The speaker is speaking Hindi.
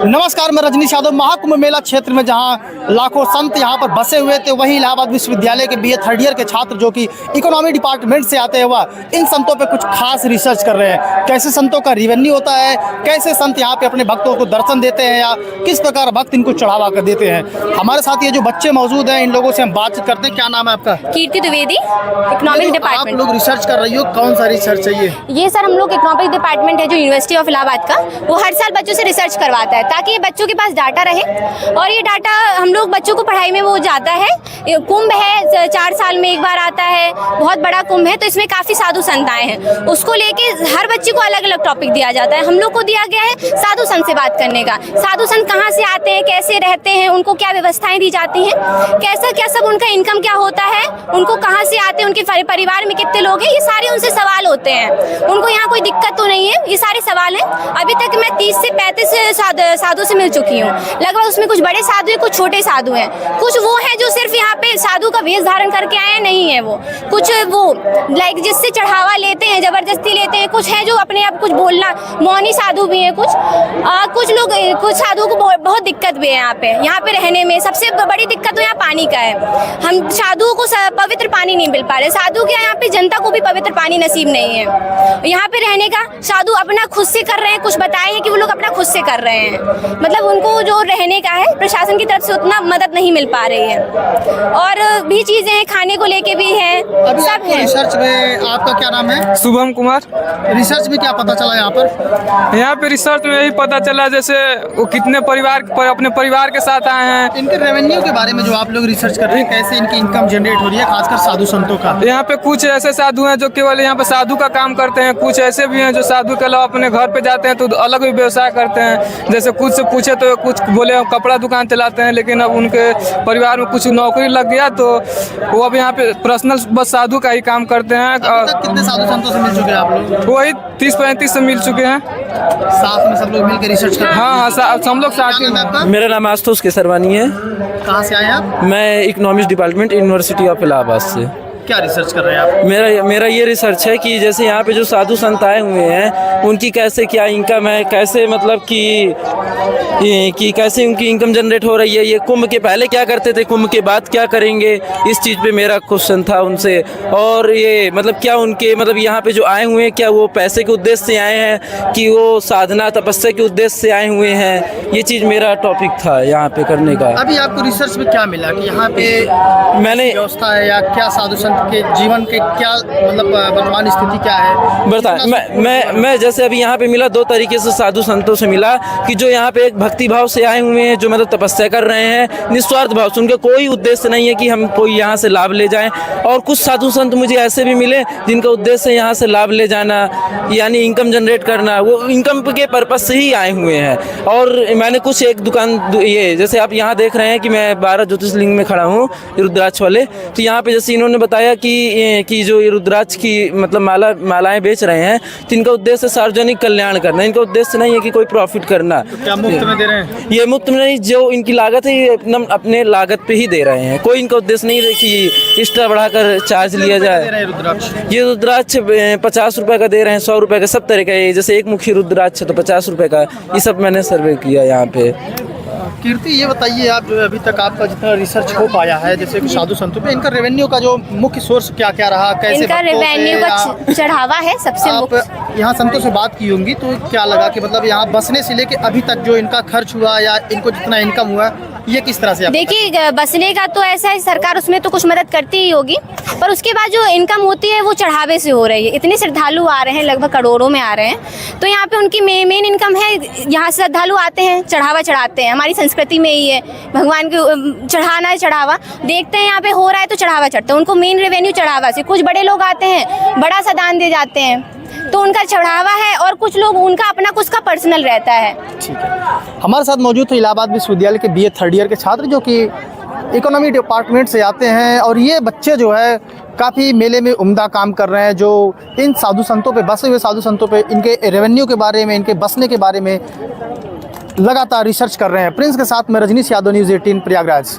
नमस्कार, मैं रजनीश यादव। महाकुंभ मेला क्षेत्र में जहां लाखों संत यहां पर बसे हुए थे, वहीं इलाहाबाद विश्वविद्यालय के बीए थर्ड ईयर के छात्र जो कि इकोनॉमी डिपार्टमेंट से आते हुआ इन संतों पे कुछ खास रिसर्च कर रहे हैं। कैसे संतों का रिवेन्यू होता है, कैसे संत यहाँ पे अपने भक्तों को दर्शन देते हैं या किस प्रकार भक्त इनको चढ़ावा कर देते हैं। हमारे साथ ये जो बच्चे मौजूद हैं, इन लोगों से हम बातचीत करते हैं। क्या नाम है आपका? कीर्ति द्विवेदी, इकोनॉमिक्स डिपार्टमेंट। आप लोग रिसर्च कर रही हो, कौन सा रिसर्च है ये सर हम लोग इकोनॉमिक्स डिपार्टमेंट है जो यूनिवर्सिटी ऑफ इलाहाबाद का, वो हर साल बच्चों से रिसर्च करवाता है ताकि ये बच्चों के पास डाटा रहे और ये डाटा हम लोग बच्चों को पढ़ाई में वो जाता है। कुंभ है, 4 साल में एक बार आता है, बहुत बड़ा कुंभ है, तो इसमें काफ़ी साधु संत आए हैं। उसको लेके हर बच्चे को अलग अलग टॉपिक दिया जाता है। हम लोग को दिया गया है साधु संत से बात करने का। साधु संत कहाँ से आते हैं, कैसे रहते हैं, उनको क्या व्यवस्थाएं दी जाती हैं, कैसा क्या सब उनका इनकम क्या होता है, उनको कहाँ से आते हैं, उनके परिवार में कितने लोग हैं, ये सारे उनसे सवाल होते हैं। उनको यहाँ कोई दिक्कत तो नहीं है, ये सारे सवाल हैं। अभी तक मैं 30 से 35 साधु से मिल चुकी हूँ लगभग। उसमें कुछ बड़े साधु हैं, कुछ छोटे साधु हैं, कुछ वो हैं जो सिर्फ यहाँ पे साधु का वेश धारण करके आए हैं, नहीं है वो। कुछ वो लाइक जिससे चढ़ावा लेते हैं, जबरदस्ती लेते हैं। कुछ है जो अपने आप कुछ बोलना, मौनी साधु भी हैं। कुछ लोग, कुछ साधु को बहुत दिक्कत भी है यहाँ पे रहने में। सबसे बड़ी दिक्कत तो यहाँ पानी का है। हम साधुओं को पवित्र पानी नहीं मिल पा रहे। साधु के यहाँ पे जनता को भी पवित्र पानी नसीब नहीं है। यहाँ पे रहने का साधु अपना खुद से कर रहे हैं। कुछ बताए हैं कि वो लोग अपना खुद से कर रहे हैं, मतलब उनको जो रहने का है प्रशासन की तरफ से उतना मदद नहीं मिल पा रही है। और भी चीजें हैं, खाने को लेके भी है, सब है। रिसर्च में आपका क्या नाम है? शुभम कुमार। रिसर्च में क्या पता चला यहाँ पर? यहाँ पे रिसर्च में यही पता चला जैसे वो कितने अपने परिवार के साथ आए हैं। इनके रेवेन्यू के बारे में जो आप लोग रिसर्च कर रहे हैं, कैसे इनकी इनकम जनरेट हो रही है, खासकर साधु संतों का? यहाँ पे कुछ ऐसे साधु हैं जो केवल यहाँ पे साधु का काम करते हैं। कुछ ऐसे भी हैं जो साधु के अलावा अपने घर पे जाते हैं तो अलग भी व्यवसाय करते हैं। जैसे कुछ से पूछे तो कुछ बोले हम कपड़ा दुकान चलाते हैं, लेकिन अब उनके परिवार में कुछ नौकरी लग गया तो वो अब यहाँ पे पर्सनल बस साधु का ही काम करते हैं। कितने साधु संतों से मिल चुके हैं आप लोग? वही 30-35 से मिल चुके हैं। साथ में सब लोग मिलकर रिसर्च कर रहे हैं? हाँ, हम लोग साथ ही। मेरा नाम आशुतोष केसरवानी है। कहाँ से आए आप? मैं economics department university of Allahabad से। क्या रिसर्च कर रहे हैं आप? मेरा ये रिसर्च है कि जैसे यहाँ पे जो साधु संत आए हुए हैं उनकी कैसे क्या इनकम है, कैसे मतलब कि कैसे उनकी इनकम जनरेट हो रही है। ये कुंभ के पहले क्या करते थे, कुंभ के बाद क्या करेंगे, इस चीज़ पे मेरा क्वेश्चन था उनसे। और ये मतलब क्या उनके मतलब यहाँ पे जो आए हुए हैं, क्या वो पैसे के उद्देश्य से आए हैं कि वो साधना तपस्या के उद्देश्य से आए हुए हैं, ये चीज़ मेरा टॉपिक था यहाँ पे करने का। अभी आपको रिसर्च में क्या मिला कि यहाँ पे मैंने व्यवस्था है या क्या साधु संत के जीवन के क्या मतलब वर्तमान स्थिति क्या है बताएं? मैं जैसे अभी यहाँ पे मिला 2 तरीके से साधु संतों से मिला कि जो यहाँ पे एक भक्ति भाव से आए हुए हैं, जो मतलब तपस्या कर रहे हैं निस्वार्थ भाव से, उनका कोई उद्देश्य नहीं है कि हम कोई यहाँ से लाभ ले जाएं। और कुछ साधु संत मुझे ऐसे भी मिले जिनका उद्देश्य है यहाँ से लाभ ले जाना, यानी इनकम जनरेट करना, वो इनकम के पर्पज से ही आए हुए हैं। और मैंने कुछ एक दुकान, ये जैसे आप यहाँ देख रहे हैं कि मैं 12 ज्योतिर्लिंग में खड़ा हूँ रुद्राक्ष वाले, तो यहाँ पे जैसे इन्होंने बताया कि जो ये रुद्राक्ष की मतलब मालाएं बेच रहे हैं तो इनका उद्देश्य सार्वजनिक कल्याण करना, इनका उद्देश्य नहीं है कि कोई प्रॉफिट करना। तो क्या मुफ्त में दे रहे हैं? ये मुफ्त में नहीं, जो इनकी लागत है ये अपने लागत पे ही दे रहे हैं। कोई इनका उद्देश्य नहीं है कि एक्स्ट्रा बढ़ाकर चार्ज लिया जाए। ये रुद्राक्ष 50 रुपए का दे रहे हैं, 100 रुपए का, सब तरह का। जैसे एक मुखी रुद्राक्ष है तो 50 रुपए का। ये सब मैंने सर्वे किया यहाँ पे। कीर्ति, ये बताइए आप जो अभी तक आपका जितना रिसर्च हो पाया है जैसे कि साधु संतों पे, इनका रेवेन्यू का जो मुख्य सोर्स क्या क्या रहा, कैसे इनका रेवेन्यू का चढ़ावा है सबसे मुख्य? आप यहाँ संतों से बात की होंगी तो क्या लगा कि मतलब यहाँ बसने से लेके अभी तक जो इनका खर्च हुआ या इनको जितना इनकम हुआ ये किस तरह से? देखिए, बसने का तो ऐसा है, सरकार उसमें तो कुछ मदद करती ही होगी, पर उसके बाद जो इनकम होती है वो चढ़ावे से हो रही है। इतने श्रद्धालु आ रहे हैं, लगभग करोड़ों में आ रहे हैं, तो यहाँ पे उनकी मेन इनकम है। यहाँ श्रद्धालु आते हैं, चढ़ावा चढ़ाते हैं, हमारी संस्कृति में ही है, भगवान को चढ़ाना है। चढ़ावा देखते हैं यहाँ पे हो रहा है तो चढ़ावा चढ़ते हैं, उनको मेन रेवेन्यू चढ़ावा से। कुछ बड़े लोग आते हैं, बड़ा सा दान दे जाते हैं, तो उनका चढ़ावा है। और कुछ लोग उनका अपना कुछ का पर्सनल रहता है। ठीक है, हमारे साथ मौजूद थे इलाहाबाद विश्वविद्यालय के बीए थर्ड ईयर के छात्र जो कि इकोनॉमी डिपार्टमेंट से आते हैं। और ये बच्चे जो है काफ़ी मेले में उम्दा काम कर रहे हैं, जो इन साधु संतों पे, बसे हुए साधु संतों पे, इनके रेवेन्यू के बारे में, इनके बसने के बारे में लगातार रिसर्च कर रहे हैं। प्रिंस के साथ मैं रजनीश यादव, न्यूज़ 18 प्रयागराज।